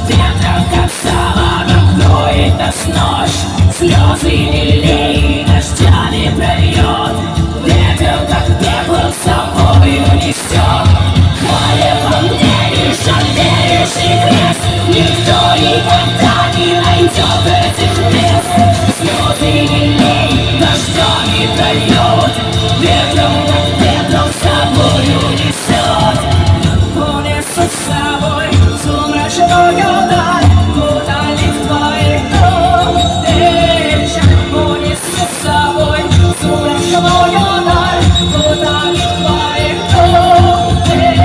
Ветром, как саладом, дует нас ночь. Слезы лилей дождями прольет. Ветром, как пеплом, с собой унесет. Море во мне лишь веришь крест. Никто никогда не найдет этих мест. Слезы лилей дождями прольет. Ветром, как пеплом, с собой унесет. Унесут с собой сумрачную даль, куда ли в твоих встречах. Унесут с собой сумрачную даль, куда ли в твоих встречах.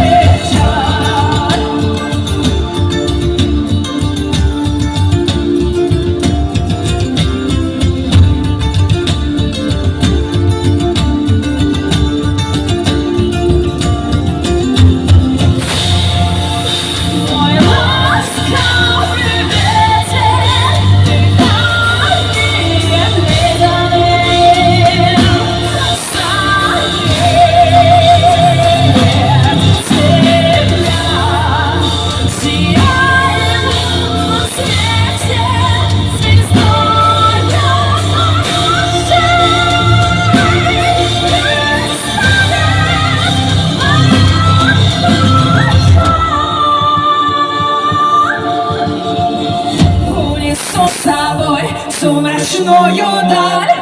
Унесу с собой сумрачную даль.